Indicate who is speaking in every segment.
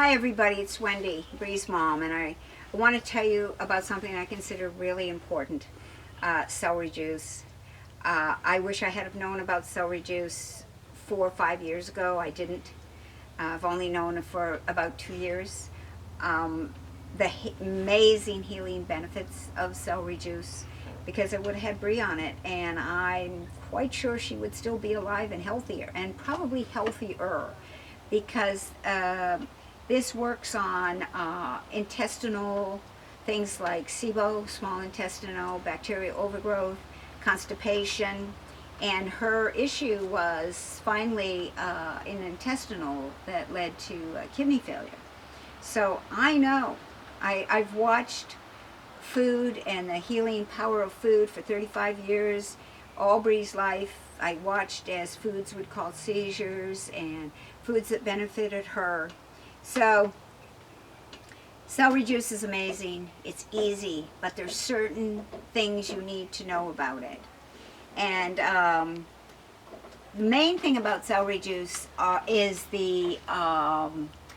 Speaker 1: Hi everybody, it's Wendy, Bree's mom, and I want to tell you about something I consider really important, celery juice. I wish I had have known about celery juice 4 or 5 years ago. I didn't. I've only known it for about 2 years. The amazing healing benefits of celery juice, because it would have had Bree on it, and I'm quite sure she would still be alive and healthier, and probably healthier, because this works on intestinal things like SIBO, small intestinal bacterial overgrowth, constipation, and her issue was finally an intestinal that led to kidney failure. So I know, I've watched food and the healing power of food for 35 years, Aubrey's life. I watched as foods would cause seizures and foods that benefited her. So celery juice is amazing. It's easy, but there's certain things you need to know about it. And the main thing about celery juice is the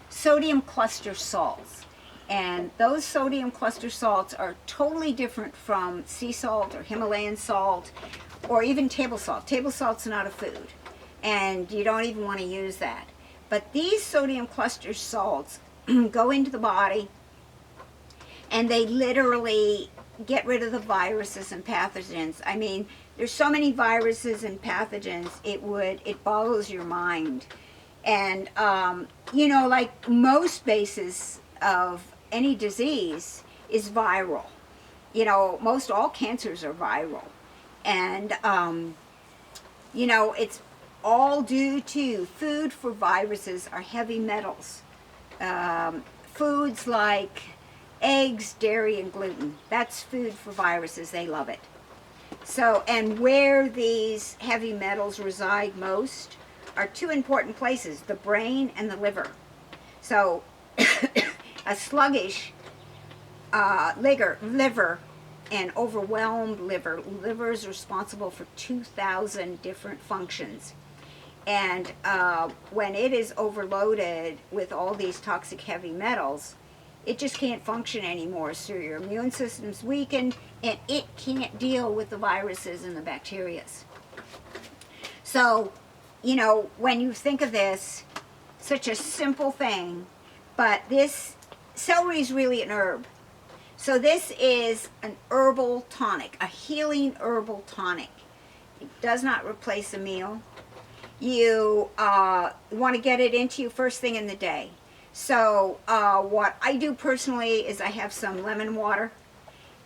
Speaker 1: sodium cluster salts. And those sodium cluster salts are totally different from sea salt or Himalayan salt or even table salt. Table salt's not a food, and you don't even want to use that. But these sodium cluster salts go into the body, and they literally get rid of the viruses and pathogens. I mean, there's so many viruses and pathogens, it boggles your mind. And you know, like most bases of any disease is viral. You know, most all cancers are viral. And you know, it's all due to food for viruses are heavy metals. Foods like eggs, dairy, and gluten. That's food for viruses. They love it. So, and where these heavy metals reside most are two important places, the brain and the liver. So, a sluggish liver and overwhelmed liver is responsible for 2,000 different functions. And when it is overloaded with all these toxic heavy metals, it just can't function anymore. So your immune system's weakened, and it can't deal with the viruses and the bacteria. So, you know, when you think of this, such a simple thing, but this celery is really an herb. So this is an herbal tonic, a healing herbal tonic. It does not replace a meal. You want to get it into you first thing in the day. So what I do personally is I have some lemon water,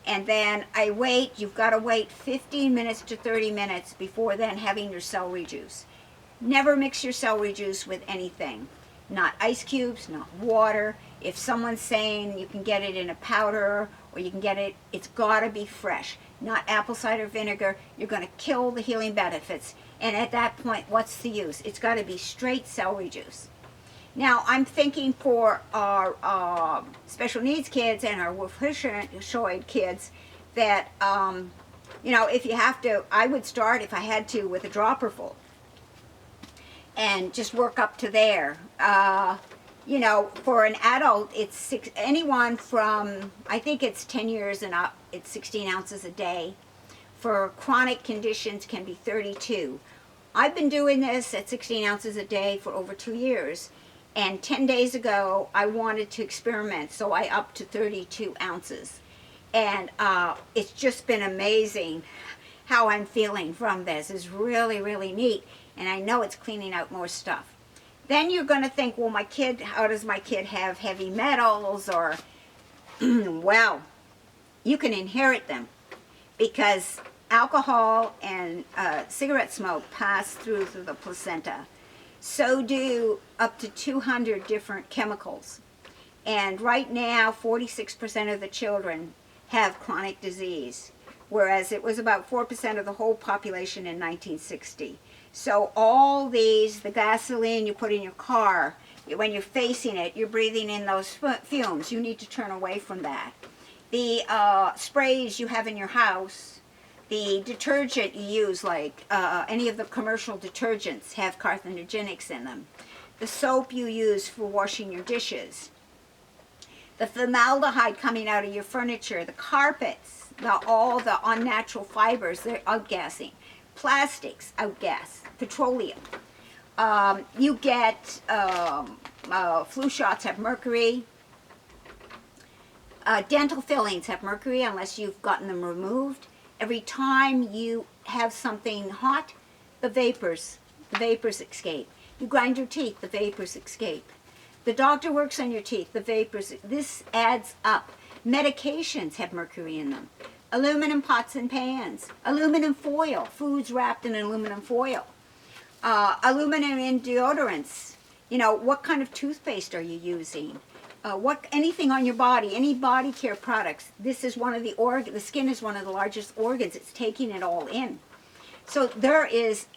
Speaker 1: and then I wait. You've got to wait 15 minutes to 30 minutes before then having your celery juice. Never mix your celery juice with anything. Not ice cubes, not water. If someone's saying you can get it in a powder or you can get it, it's got to be fresh. Not apple cider vinegar. You're going to kill the healing benefits. And at that point, what's the use? It's got to be straight celery juice. Now, I'm thinking for our special needs kids and our Wolfischoid kids that, you know, if you have to, I would start, if I had to, with a dropper full and just work up to there. You know, for an adult, it's anyone from, I think it's 10 years and up, it's 16 ounces a day. For chronic conditions can be 32. I've been doing this at 16 ounces a day for over 2 years. And 10 days ago, I wanted to experiment, so I upped to 32 ounces. And it's just been amazing how I'm feeling from this. It's really, really neat. And I know it's cleaning out more stuff. Then you're going to think, well, my kid, how does my kid have heavy metals? Or, well, you can inherit them, because alcohol and cigarette smoke pass through the placenta. So do up to 200 different chemicals. And right now, 46% of the children have chronic disease, whereas it was about 4% of the whole population in 1960. So all these, the gasoline you put in your car, when you're facing it, you're breathing in those fumes. You need to turn away from that. The sprays you have in your house, the detergent you use, like any of the commercial detergents, have carcinogenics in them. the soap you use for washing your dishes, the formaldehyde coming out of your furniture, the carpets, all the unnatural fibers, they're outgassing. Plastics outgas, petroleum. You get flu shots have mercury. Dental fillings have mercury unless you've gotten them removed. Every time you have something hot, the vapors escape. You grind your teeth, the vapors escape. The doctor works on your teeth, the vapors, this adds up. Medications have mercury in them. Aluminum pots and pans, aluminum foil, foods wrapped in aluminum foil. Aluminum in deodorants. You know, what kind of toothpaste are you using? Anything on your body, any body care products. This is one of the skin is one of the largest organs. It's taking it all in. So there is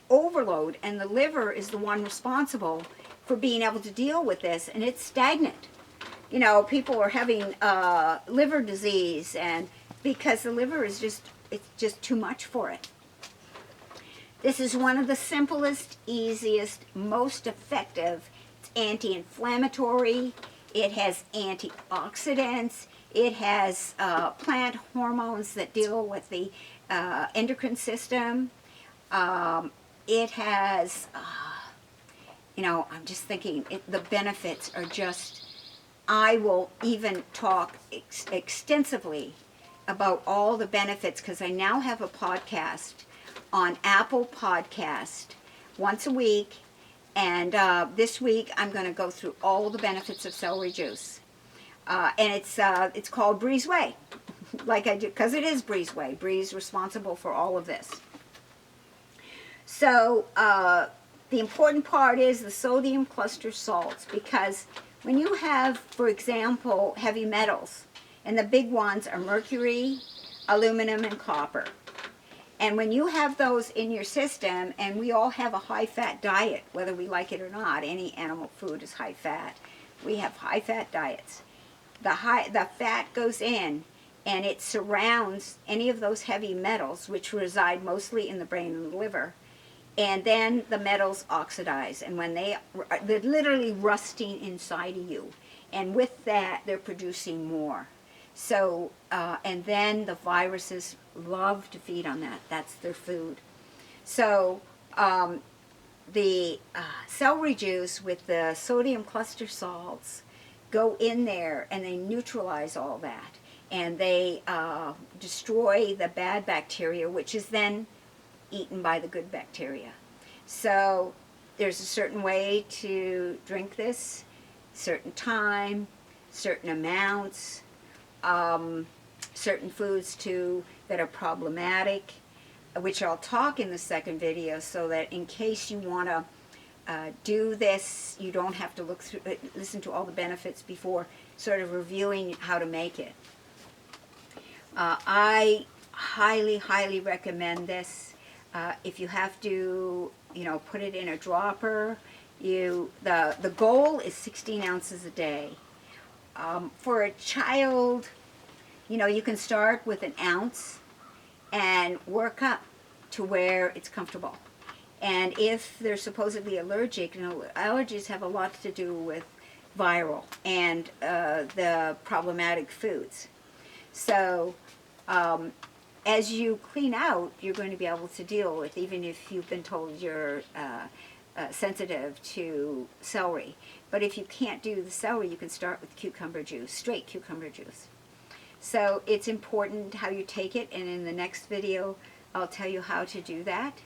Speaker 1: overload, and the liver is the one responsible for being able to deal with this, and it's stagnant. You know, people are having liver disease, and because the liver is it's just too much for it. This is one of the simplest, easiest, most effective. It's anti-inflammatory. It has antioxidants. It has plant hormones that deal with the endocrine system. It has, you know, I'm just thinking, the benefits are just, I will even talk extensively about all the benefits, because I now have a podcast on Apple Podcast once a week. And this week I'm going to go through all the benefits of celery juice. And it's called Bree's Way, like I do, because it is Bree's Way. Bree's responsible for all of this. So the important part is the sodium cluster salts, because when you have, for example, heavy metals, and the big ones are mercury, aluminum, and copper. And when you have those in your system, and we all have a high-fat diet, whether we like it or not, any animal food is high-fat. We have high-fat diets. The fat goes in, and it surrounds any of those heavy metals, which reside mostly in the brain and the liver. And then the metals oxidize, and when they're literally rusting inside of you. And with that, they're producing more. So, and then the viruses love to feed on that. That's their food. So, the celery juice with the sodium cluster salts go in there, and they neutralize all that. And they destroy the bad bacteria, which is then eaten by the good bacteria. So, there's a certain way to drink this, certain time, certain amounts. Certain foods too that are problematic, which I'll talk in the second video, so that in case you want to do this, you don't have to listen to all the benefits before sort of reviewing how to make it. I highly, highly recommend this. If you have to, you know, put it in a dropper, the goal is 16 ounces a day. For a child, you know, you can start with an ounce and work up to where it's comfortable. And if they're supposedly allergic, you know, allergies have a lot to do with viral and the problematic foods. So as you clean out, you're going to be able to deal with, even if you've been told you're sensitive to celery. But if you can't do the celery, you can start with cucumber juice, straight cucumber juice. So it's important how you take it, and in the next video I'll tell you how to do that.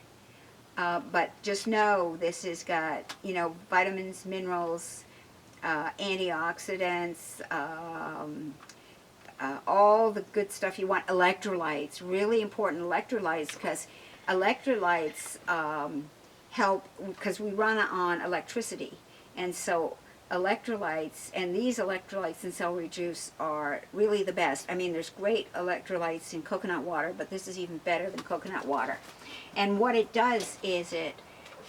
Speaker 1: But just know this has got, you know, vitamins, minerals, antioxidants, all the good stuff you want. Electrolytes, really important electrolytes, because electrolytes help, because we run on electricity. And so electrolytes, and these electrolytes in celery juice are really the best. I mean, there's great electrolytes in coconut water, but this is even better than coconut water. And what it does is it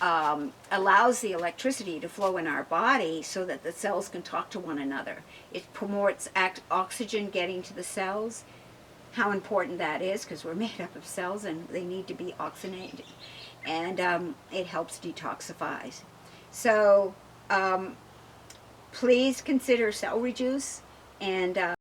Speaker 1: allows the electricity to flow in our body so that the cells can talk to one another. It promotes oxygen getting to the cells. How important that is, because we're made up of cells and they need to be oxygenated. And it helps detoxify. So please consider celery juice, and